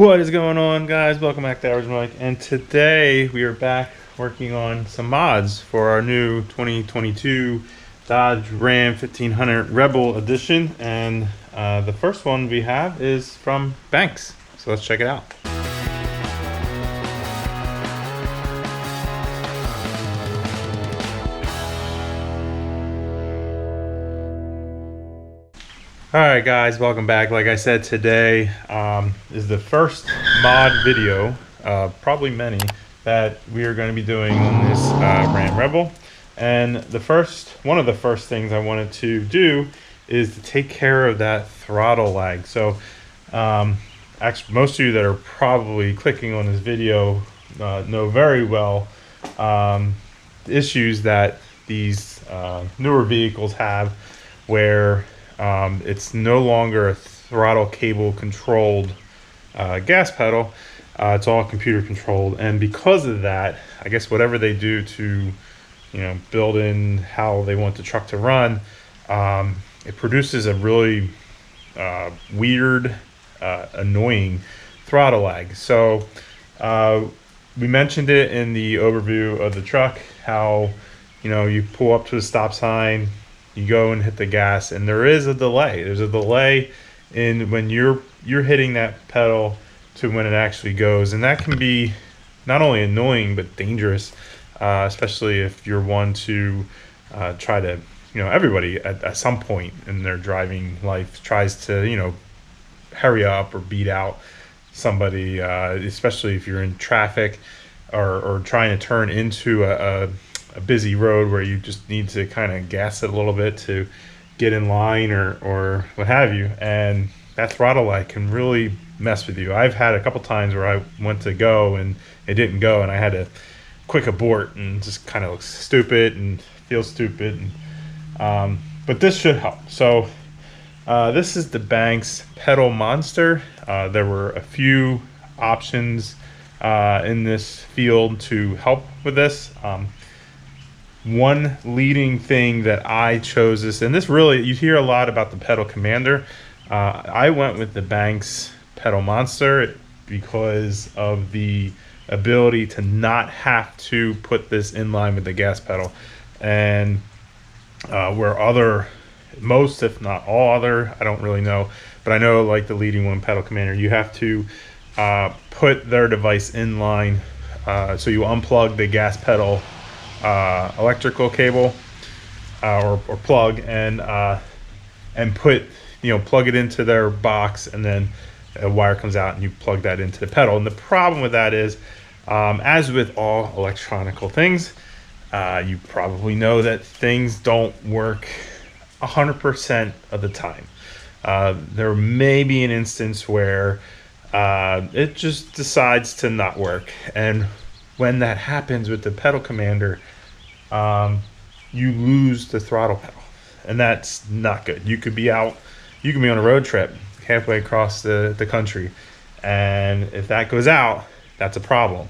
What is going on, guys? Welcome back to Average Mike, and today we are back working on some mods for our new 2022 Dodge Ram 1500 Rebel Edition, and the first one we have is from Banks, so let's check it out. Alright guys, welcome back. Like I said, today is the first mod video, probably many, that we are going to be doing on this Ram Rebel. And one of the first things I wanted to do is to take care of that throttle lag. So actually most of you that are probably clicking on this video know very well the issues that these newer vehicles have, where it's no longer a throttle cable controlled gas pedal. It's all computer controlled, and because of that, I guess whatever they do to, build in how they want the truck to run, it produces a really weird, annoying throttle lag. So we mentioned it in the overview of the truck, how you pull up to a stop sign, you go and hit the gas, and there is a delay. There's a delay in when you're hitting that pedal to when it actually goes, and that can be not only annoying but dangerous, especially if you're one to try to, everybody at some point in their driving life tries to, hurry up or beat out somebody, especially if you're in traffic or trying to turn into a busy road where you just need to kind of gas it a little bit to get in line or what have you, and that throttle lag can really mess with you. I've had a couple times where I went to go and it didn't go, and I had to quick abort and just kind of look stupid and feel stupid, and, but this should help. So this is the Banks Pedal Monster. There were a few options in this field to help with this. One leading thing that I chose this, and this really, you hear a lot about the Pedal Commander. I went with the Banks Pedal Monster because of the ability to not have to put this in line with the gas pedal. And where most, if not all other, I don't really know, but I know like the leading one, Pedal Commander, you have to put their device in line. So you unplug the gas pedal electrical cable or plug, and put plug it into their box, and then a wire comes out and you plug that into the pedal. And the problem with that is, as with all electronical things, you probably know that things don't work 100% of the time. There may be an instance where it just decides to not work, and when that happens with the Pedal Commander, you lose the throttle pedal, and that's not good. You could be on a road trip halfway across the country, and if that goes out, that's a problem.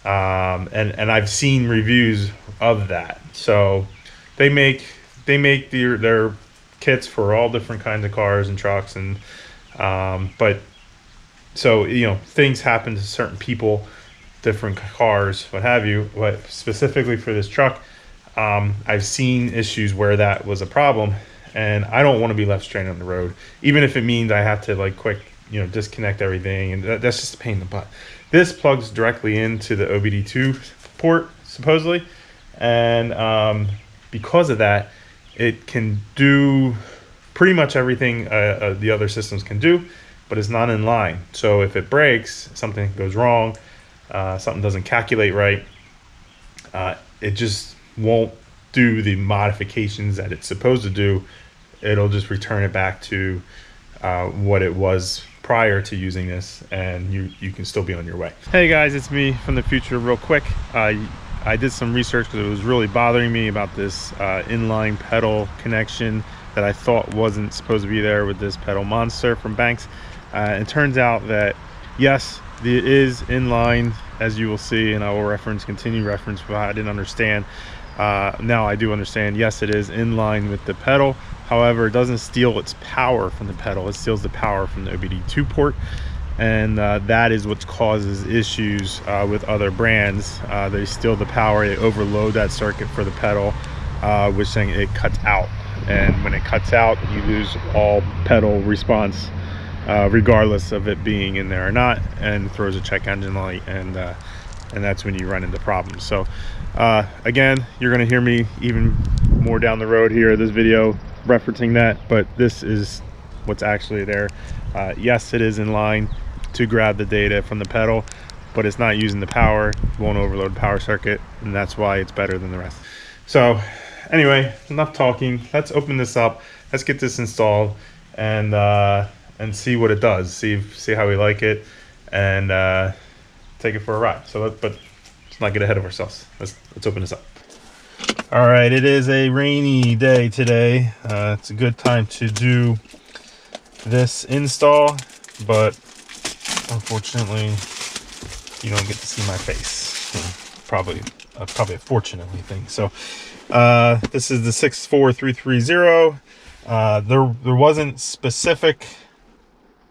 And I've seen reviews of that. So they make their kits for all different kinds of cars and trucks, and but so things happen to certain people, different cars, what have you. But specifically for this truck, I've seen issues where that was a problem, and I don't want to be left stranded on the road, even if it means I have to quick disconnect everything, and that's just a pain in the butt. This plugs directly into the OBD2 port supposedly, and because of that, it can do pretty much everything the other systems can do, but it's not in line. So if it breaks, something goes wrong, something doesn't calculate right, it just won't do the modifications that it's supposed to do. It'll just return it back to what it was prior to using this, and you can still be on your way. Hey guys, it's me from the future. Real quick, I did some research because it was really bothering me about this inline pedal connection that I thought wasn't supposed to be there with this Pedal Monster from Banks. It turns out that yes, it is inline, as you will see, and I will continue reference what I didn't understand. Now I do understand. Yes, it is in line with the pedal. However, it doesn't steal its power from the pedal. It steals the power from the OBD2 port, and that is what causes issues with other brands. They steal the power, they overload that circuit for the pedal, which then it cuts out, and when it cuts out, you lose all pedal response, regardless of it being in there or not, and throws a check engine light, and that's when you run into problems. So again, you're going to hear me even more down the road here, this video referencing that, but this is what's actually there. Yes, it is in line to grab the data from the pedal, but it's not using the power, won't overload the power circuit, and that's why it's better than the rest. So anyway, enough talking. Let's open this up, let's get this installed, and see what it does, see how we like it, and take it for a ride. So but let's not get ahead of ourselves. Let's open this up. All right, it is a rainy day today. It's a good time to do this install, but unfortunately you don't get to see my face. Probably a fortunately thing. So this is the 64330. There wasn't specific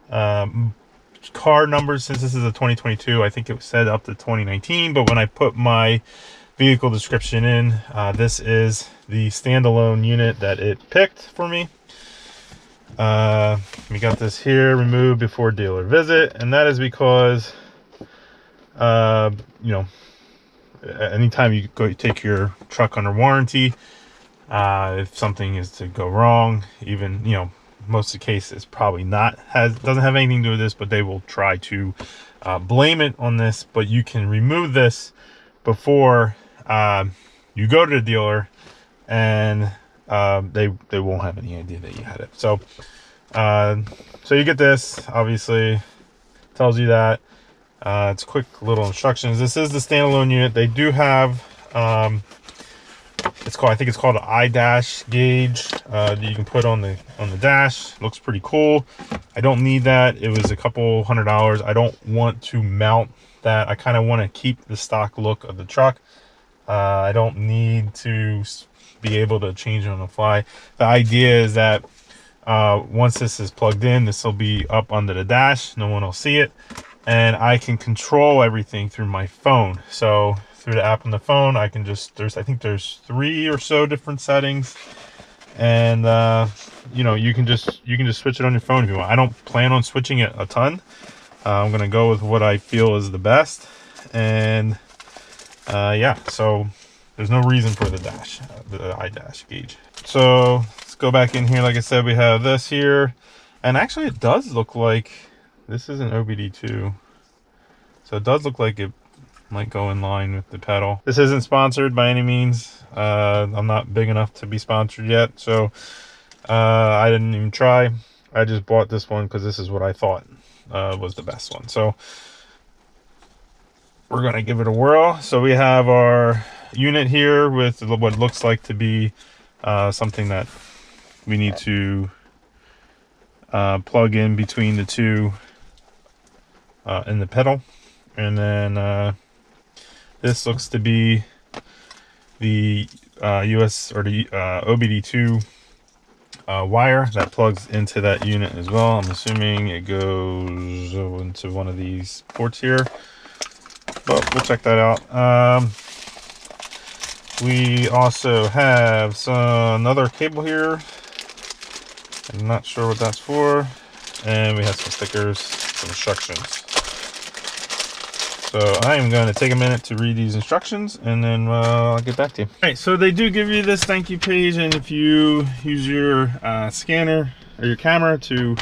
car numbers, since this is a 2022. I think it was set up to 2019, but when I put my vehicle description in, this is the standalone unit that it picked for me. We got this here, removed before dealer visit, and that is because you know, anytime you take your truck under warranty, if something is to go wrong, even, you know, most of the cases probably doesn't have anything to do with this, but they will try to blame it on this. But you can remove this before you go to the dealer, and they won't have any idea that you had it. So you get this, obviously tells you that. It's quick little instructions. This is the standalone unit. They do have I think it's called an I-dash gauge that you can put on the dash. Looks pretty cool. I don't need that. It was a couple $100. I don't want to mount that. I kind of want to keep the stock look of the truck. I don't need to be able to change it on the fly. The idea is that once this is plugged in, this will be up under the dash. No one will see it, and I can control everything through my phone. So through the app on the phone, I can just, I think there's 3 or so different settings, and you know, you can just switch it on your phone if you want. I don't plan on switching it a ton. I'm gonna go with what I feel is the best, and yeah, so there's no reason for the dash, the I-dash gauge. So let's go back in here. Like I said, we have this here, and actually it does look like this is an OBD2, so it does look like it might go in line with the pedal. This isn't sponsored by any means. I'm not big enough to be sponsored yet, so I didn't even try. I just bought this one because this is what I thought was the best one. So we're gonna give it a whirl. So we have our unit here with what looks like to be something that we need to plug in between the two in the pedal, and then this looks to be the US or the OBD2 wire that plugs into that unit as well. I'm assuming it goes into one of these ports here, but we'll check that out. We also have another cable here. I'm not sure what that's for, and we have some stickers, some instructions. So I am going to take a minute to read these instructions, and then I'll get back to you. All right, so they do give you this thank you page, and if you use your scanner or your camera to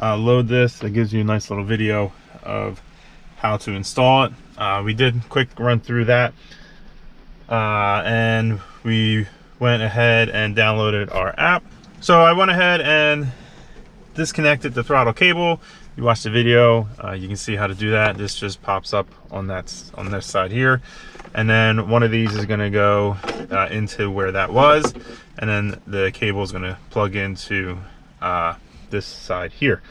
load this, it gives you a nice little video of how to install it. We did quick run through that, and we went ahead and downloaded our app. So I went ahead and disconnected the throttle cable. You watch the video, you can see how to do that. This just pops up on this side here, and then one of these is going to go into where that was, and then the cable is going to plug into this side here.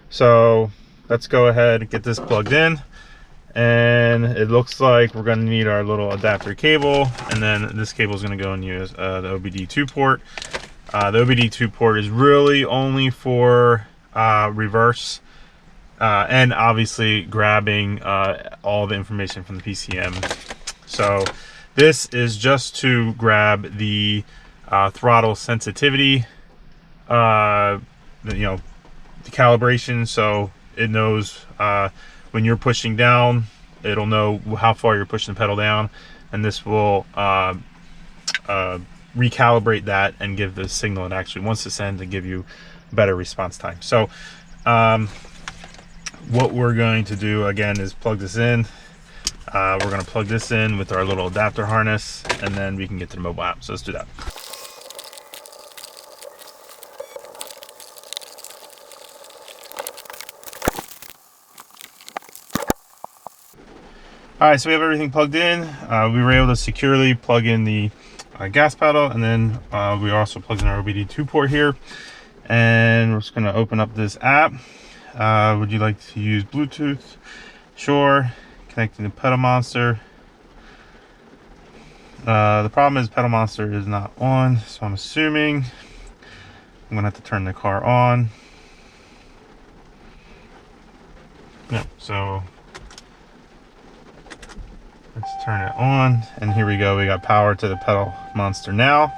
So let's go ahead and get this plugged in, and it looks like we're going to need our little adapter cable, and then this cable is going to go and use the OBD2 port. The OBD2 port is really only for reverse and obviously grabbing all the information from the PCM. So this is just to grab the throttle sensitivity, the calibration, so it knows when you're pushing down, it'll know how far you're pushing the pedal down, and this will recalibrate that and give the signal it actually wants to send to give you better response time. So what we're going to do again is plug this in. We're going to plug this in with our little adapter harness, and then we can get to the mobile app. So let's do that. All right, so we have everything plugged in. We were able to securely plug in the gas pedal, and then we also plugged in our OBD2 port here. And we're just going to open up this app. Would you like to use Bluetooth? Sure. Connecting to Pedal Monster. The problem is Pedal Monster is not on, so I'm assuming I'm going to have to turn the car on. Yeah, so let's turn it on, and here we go. We got power to the Pedal Monster now.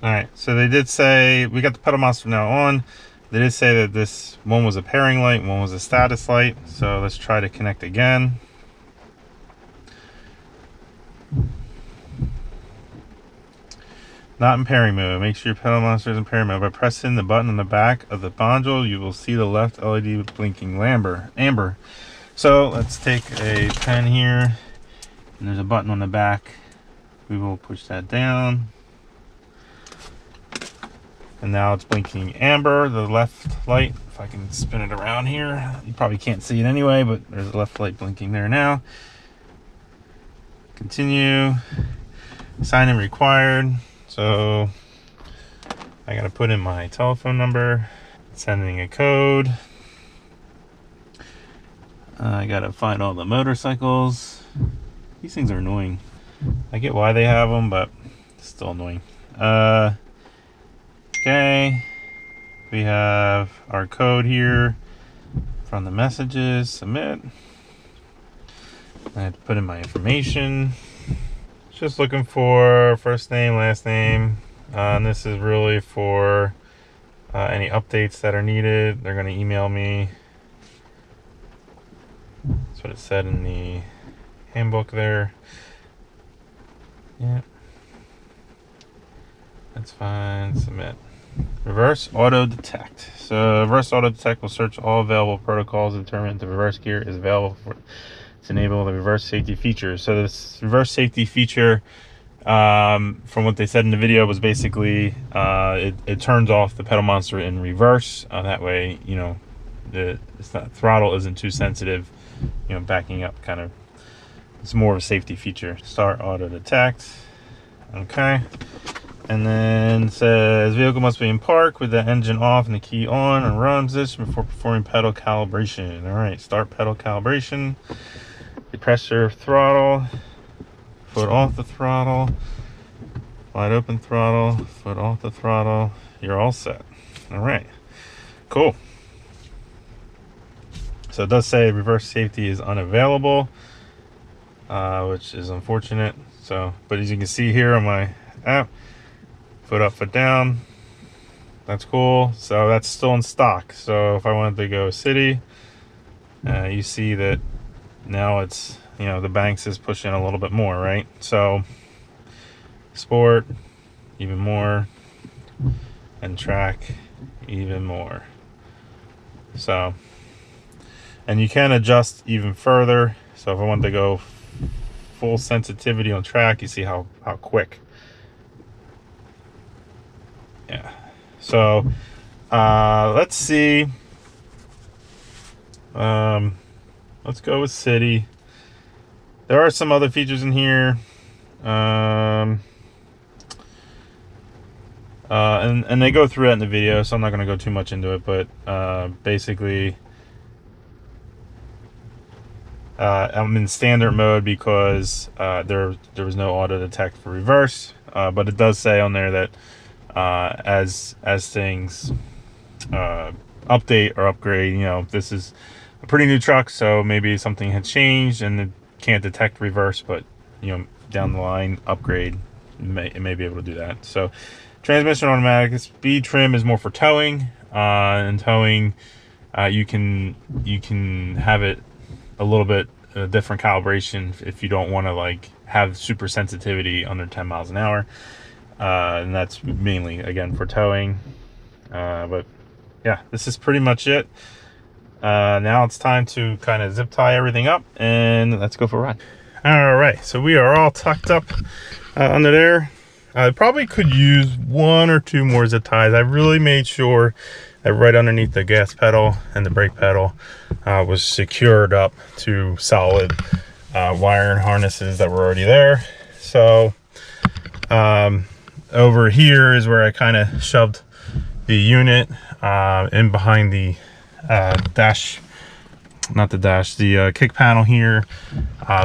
All right, so they did say we got the Pedal Monster now on. They did say that this one was a pairing light, one was a status light. So let's try to connect again. Not in pairing mode. Make sure your Pedal Monster is in pairing mode. By pressing the button on the back of the module, you will see the left LED blinking amber. So let's take a pen here, and there's a button on the back. We will push that down. And now it's blinking amber, the left light. If I can spin it around here, you probably can't see it anyway, but there's a left light blinking there now. Continue. Sign in required. So I gotta put in my telephone number, sending a code. I gotta find all the motorcycles. These things are annoying. I get why they have them, but it's still annoying. Okay, we have our code here from the messages. Submit. I have to put in my information. Just looking for first name, last name. And this is really for any updates that are needed. They're going to email me. That's what it said in the handbook there. Yeah, that's fine. Submit. Reverse auto detect. So reverse auto detect will search all available protocols and determine if the reverse gear is available to enable the reverse safety feature. So this reverse safety feature, from what they said in the video, was basically it turns off the Pedal Monster in reverse. That way, the throttle isn't too sensitive. Backing up kind of, it's more of a safety feature. Start auto detect. Okay. And then it says vehicle must be in park with the engine off and the key on and run position before performing pedal calibration. All right, start pedal calibration. Depress your throttle, foot off the throttle, wide open throttle, foot off the throttle. You're all set. All right, cool. So it does say reverse safety is unavailable, which is unfortunate. So, but as you can see here on my app, foot up, foot down. That's cool. So that's still in stock. So if I wanted to go city, you see that now it's, the Banks is pushing a little bit more, right? So sport, even more, and track, even more. So, and you can adjust even further. So if I wanted to go full sensitivity on track, you see how quick. Yeah. So let's see. Let's go with city. There are some other features in here. And they go through it in the video, so I'm not going to go too much into it, but basically I'm in standard mode because there was no auto detect for reverse, but it does say on there that as things update or upgrade, this is pretty new truck, so maybe something had changed and it can't detect reverse, but you know, down the line upgrade it may be able to do that. So transmission automatic. The speed trim is more for towing, and towing you can have it a little bit different calibration if you don't want to like have super sensitivity under 10 miles an hour, and that's mainly again for towing. But yeah, this is pretty much it. Now it's time to kind of zip tie everything up and let's go for a ride. All right, so we are all tucked up under there. I probably could use 1 or 2 more zip ties. I really made sure that right underneath the gas pedal and the brake pedal was secured up to solid wire and harnesses that were already there. So over here is where I kind of shoved the unit in behind the dash, not the dash, the kick panel here.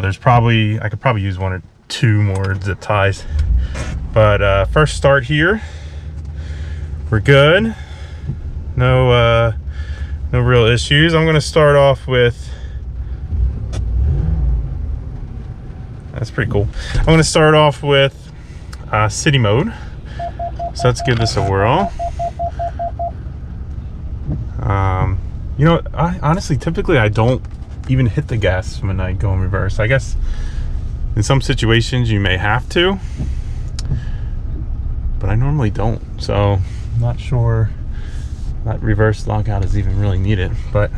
There's probably, I could probably use 1 or 2 more zip ties, but first start here, we're good. No real issues. I'm going to start off with, that's pretty cool. I'm going to start off with city mode. So let's give this a whirl. You know, I honestly, typically I don't even hit the gas when I go in reverse. I guess in some situations you may have to, but I normally don't. So I'm not sure that reverse lockout is even really needed, but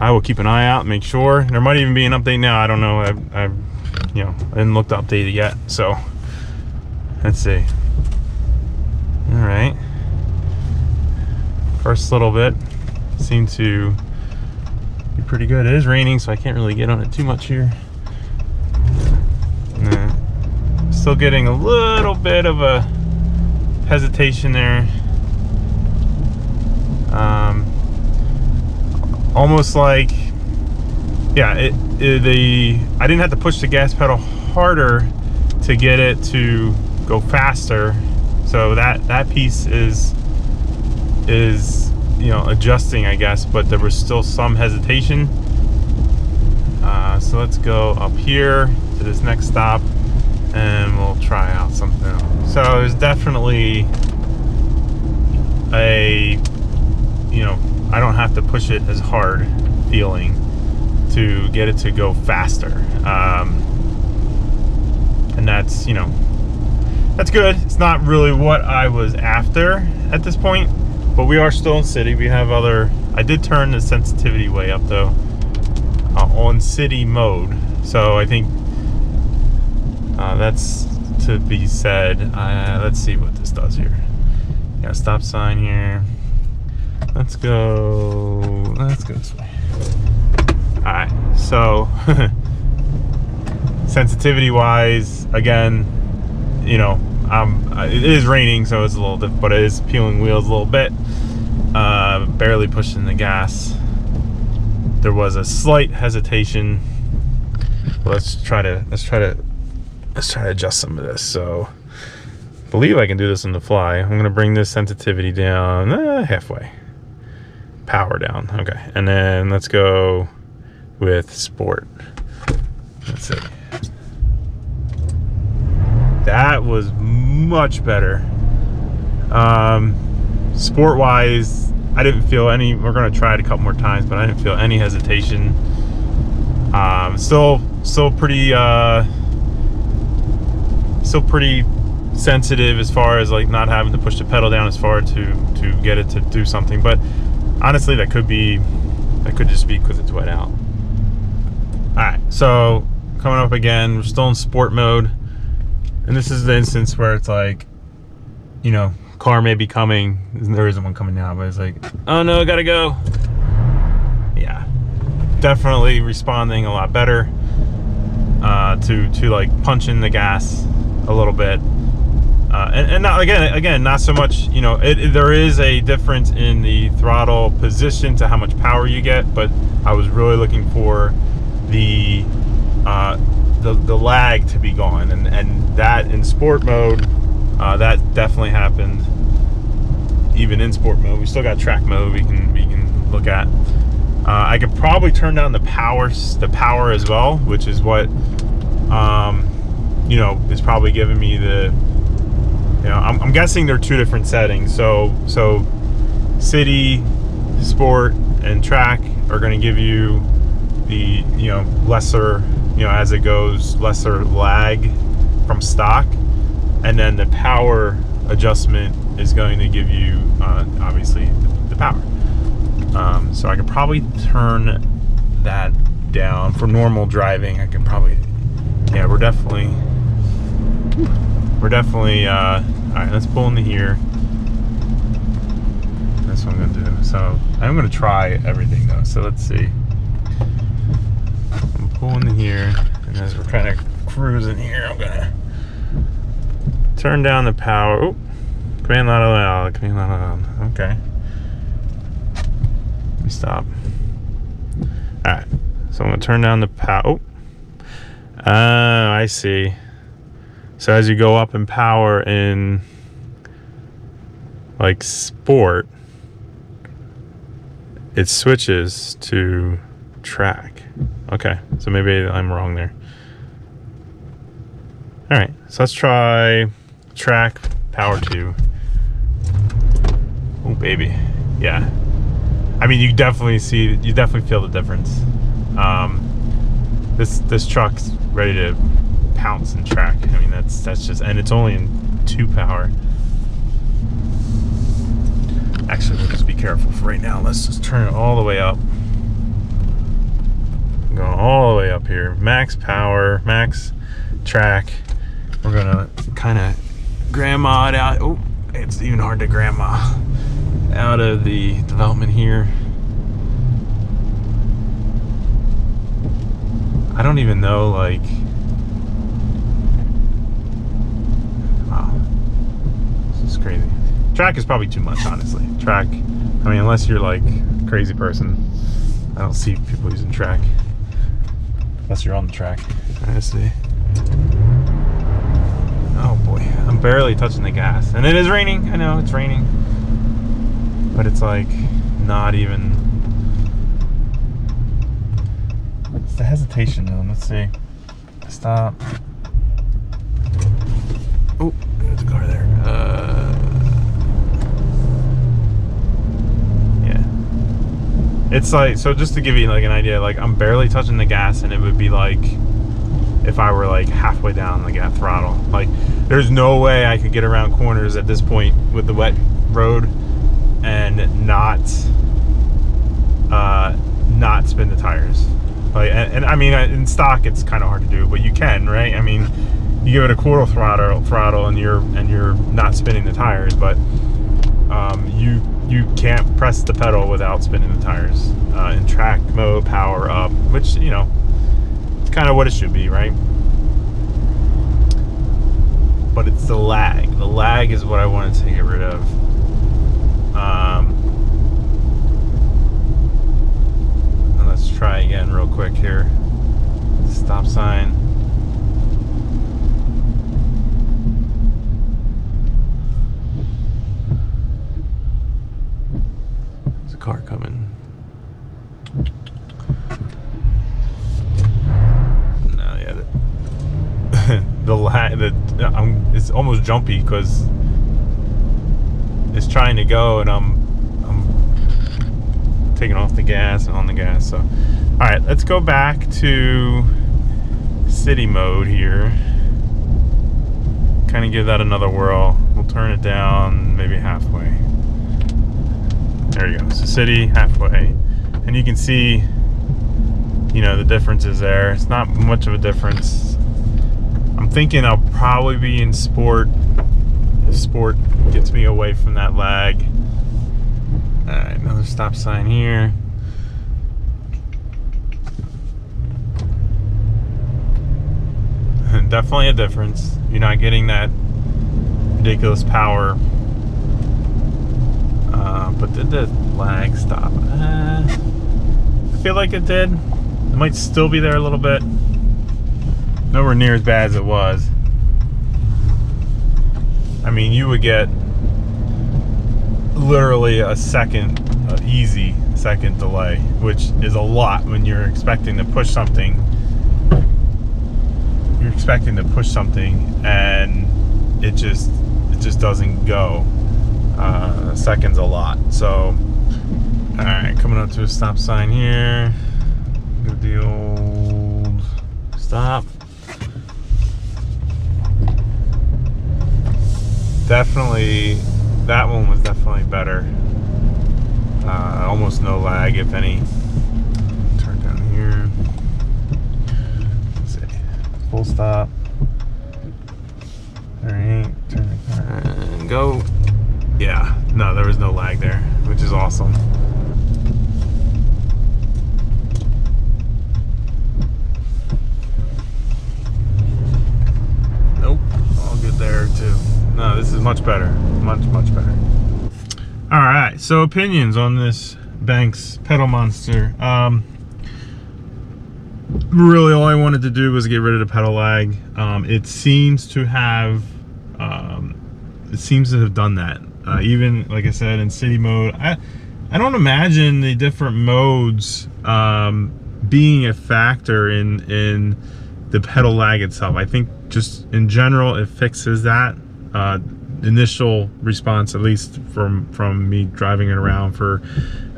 I will keep an eye out, make sure. There might even be an update now. I don't know. I you know, I didn't look to update it yet. So let's see. All right. First little bit seemed to be pretty good. It is raining, so I can't really get on it too much here. Nah. Still getting a little bit of a hesitation there. Almost like, yeah, I didn't have to push the gas pedal harder to get it to go faster. So that piece is you know, adjusting, I guess, but there was still some hesitation. So let's go up here to this next stop and we'll try out something else. So there's definitely a, you know, I don't have to push it as hard feeling to get it to go faster. And that's, you know, that's good. It's not really what I was after at this point, but we are still in city. We have other, I did turn the sensitivity way up though, on city mode. So I think that's to be said. Let's see what this does here. Got a stop sign here. Let's go this way. All right, so sensitivity wise, again, you know, it is raining, so it's a little different, but it is peeling wheels a little bit. Barely pushing the gas. There was a slight hesitation. Let's try to adjust some of this. So I believe I can do this on the fly. I'm gonna bring this sensitivity down halfway. Power down. Okay, and then let's go with sport. Let's see. That was much better. Sport wise, I didn't feel any. We're gonna try it a couple more times, but I didn't feel any hesitation. Still pretty sensitive as far as like not having to push the pedal down as far to get it to do something. But honestly, that could just be because it's wet out. All right, so coming up again, we're still in sport mode, and this is the instance where it's like, you know, car may be coming. There isn't one coming now, but it's like, oh no, I gotta go. Yeah, definitely responding a lot better to like punching the gas a little bit, and not again not so much, you know, there is a difference in the throttle position to how much power you get, but I was really looking for the lag to be gone, and that in sport mode, that definitely happened. Even in sport mode, we still got track mode we can look at. I could probably turn down the power as well, which is what you know, is probably giving me the, you know, I'm guessing they're two different settings. So city, sport, and track are going to give you the, you know, lesser, you know, as it goes, lesser lag from stock, and then the power adjustment is going to give you obviously the power. So I could probably turn that down for normal driving. I can probably, yeah, we're definitely all right, let's pull into here. That's what I'm gonna do. So I'm gonna try everything though, so let's see. I'm pulling in here, and as we're kind of cruising here, I'm gonna turn down the power. Oh, command loud, command loud. Okay, let me stop. All right, so I'm gonna turn down the power. Oh, I see. So as you go up in power in like sport, it switches to track. Okay, so maybe I'm wrong there. All right, so let's try track power 2. Oh baby, yeah. I mean, you definitely feel the difference. This truck's ready to pounce and track. I mean, that's just, and it's only in 2 power. Actually, we'll just be careful for right now. Let's just turn it all the way up. Go all the way up here. Max power, max track. We're gonna kind of grandma it out. Oh, it's even hard to grandma out of the development here. I don't even know, like, wow, this is crazy. Track is probably too much, honestly. Track, I mean, unless you're like a crazy person, I don't see people using track. Unless you're on the track. I see. Oh boy, I'm barely touching the gas. And it is raining, I know it's raining. But it's like, not even. It's the hesitation though, let's see. Stop. Oh, there's a car there. It's like, so just to give you like an idea, like I'm barely touching the gas, and it would be like if I were like halfway down like at throttle. Like there's no way I could get around corners at this point with the wet road and not spin the tires. Like, and I mean, in stock it's kind of hard to do, but you can, right? I mean, you give it a quarter throttle and you're not spinning the tires, but you can't press the pedal without spinning the tires. In track mode, power up, which, you know, it's kind of what it should be, right? But it's the lag. The lag is what I wanted to get rid of. And let's try again real quick here. Stop sign. Car coming. No, yeah, it's almost jumpy because it's trying to go, and I'm taking off the gas and on the gas. So, all right, let's go back to city mode here. Kind of give that another whirl. We'll turn it down maybe halfway. There you go. So city, halfway. And you can see, you know, the difference is there. It's not much of a difference. I'm thinking I'll probably be in sport if sport gets me away from that lag. Alright, another stop sign here. Definitely a difference. You're not getting that ridiculous power. But did the lag stop? I feel like it did. It might still be there a little bit. Nowhere near as bad as it was. I mean, you would get literally a second, easy millisecond delay, which is a lot when you're expecting to push something. You're expecting to push something and it just doesn't go. A second's a lot. So, all right, coming up to a stop sign here. Go the old stop. Definitely, that one was definitely better. Almost no lag, if any. Turn down here. Let's see. Full stop. All right, turn the car and go. Yeah, no, there was no lag there, which is awesome. Nope, all good there too. No, this is much better, much better. All right, so opinions on this Banks pedal monster. Really, all I wanted to do was get rid of the pedal lag. It seems to have done that. Even like I said, in city mode, I don't imagine the different modes being a factor in the pedal lag itself. I think just in general it fixes that. Initial response, at least from me driving it around for,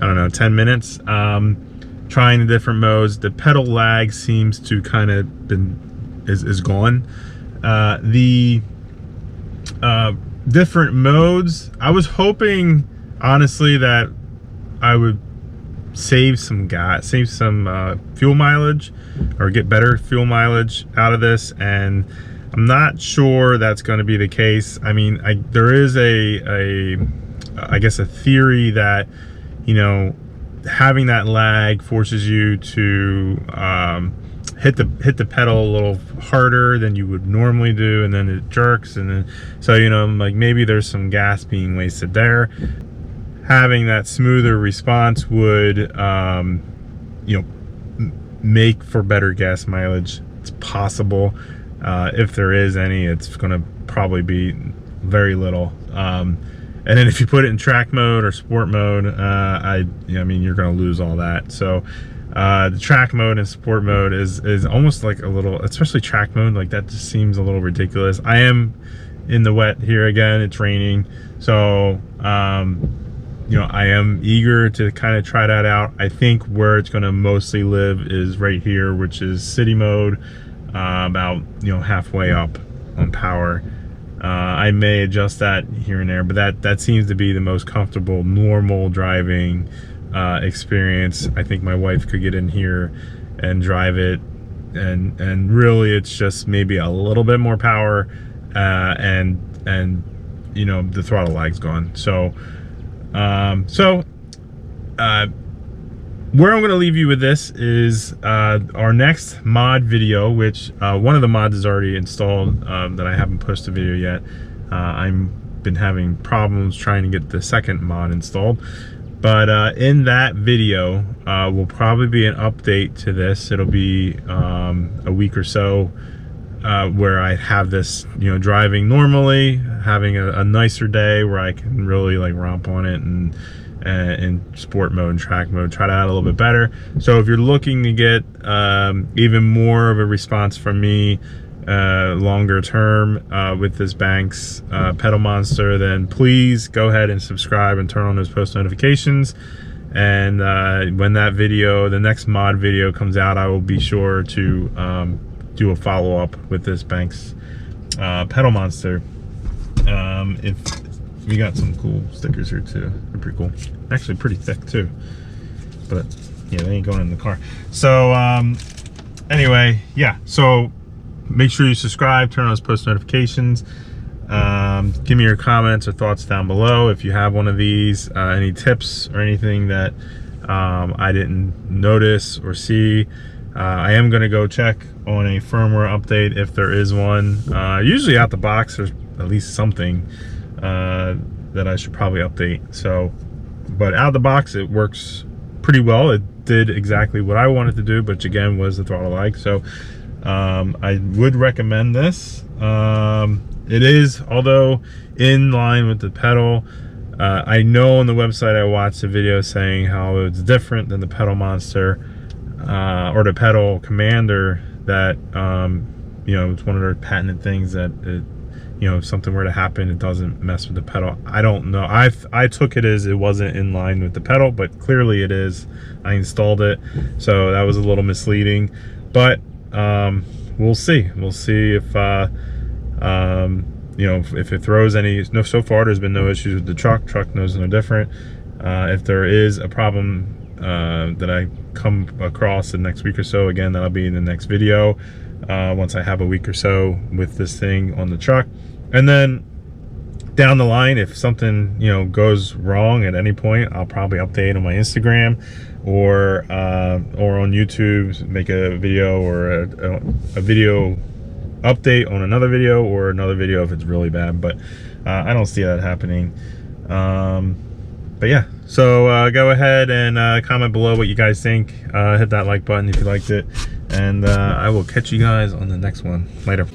I don't know, 10 minutes, trying the different modes, the pedal lag seems to kind of is gone. The different modes, I was hoping honestly that I would save some gas, save some fuel mileage, or get better fuel mileage out of this, and I'm not sure that's going to be the case. I mean, there is I guess a theory that, you know, having that lag forces you to hit the pedal a little harder than you would normally do, and then it jerks, and then, so, you know, like maybe there's some gas being wasted there. Having that smoother response would, you know, make for better gas mileage. It's possible. If there is any, it's going to probably be very little. And then if you put it in track mode or sport mode, I mean, you're going to lose all that. So the track mode and sport mode is almost like a little, especially track mode, like that just seems a little ridiculous. I am in the wet here again. It's raining, so you know, I am eager to kind of try that out. I think where it's going to mostly live is right here, which is city mode. About, you know, halfway up on power. I may adjust that here and there, but that seems to be the most comfortable normal driving experience. I think my wife could get in here and drive it, and really it's just maybe a little bit more power, and you know, the throttle lag's gone. So where I'm going to leave you with this is our next mod video, which one of the mods is already installed that I haven't posted a video yet. I've been having problems trying to get the second mod installed. But in that video will probably be an update to this. It'll be a week or so where I have this, you know, driving normally, having a nicer day where I can really like romp on it and in sport mode and track mode, try it out a little bit better. So if you're looking to get even more of a response from me longer term with this Banks pedal monster, then please go ahead and subscribe and turn on those post notifications. And when that video, the next mod video comes out, I will be sure to do a follow-up with this Banks pedal monster. We got some cool stickers here too. They're pretty cool. Actually pretty thick too. But yeah, they ain't going in the car. So anyway, yeah. So make sure you subscribe, turn on those post notifications. Give me your comments or thoughts down below if you have one of these. Any tips or anything that I didn't notice or see. I am going to go check on a firmware update if there is one. Usually out the box there's at least something that I should probably update. So, but out of the box it works pretty well. It did exactly what I wanted to do, which again was the throttle lag. So I would recommend this. It is, although in line with the pedal, I know on the website I watched a video saying how it's different than the pedal monster or the pedal commander, that you know, it's one of their patented things that it, you know, if something were to happen, it doesn't mess with the pedal. I don't know. I took it as it wasn't in line with the pedal, but clearly it is. I installed it, so that was a little misleading. But we'll see. We'll see if you know, if it throws any. No, so far there's been no issues with the truck. Truck knows no different. If there is a problem that I come across the next week or so, again, that'll be in the next video. Once I have a week or so with this thing on the truck. And then down the line, if something, you know, goes wrong at any point, I'll probably update on my Instagram or on YouTube, make a video or a video update on another video, or another video if it's really bad. But I don't see that happening. But yeah, so go ahead and comment below what you guys think. Hit that like button if you liked it, and I will catch you guys on the next one. Later.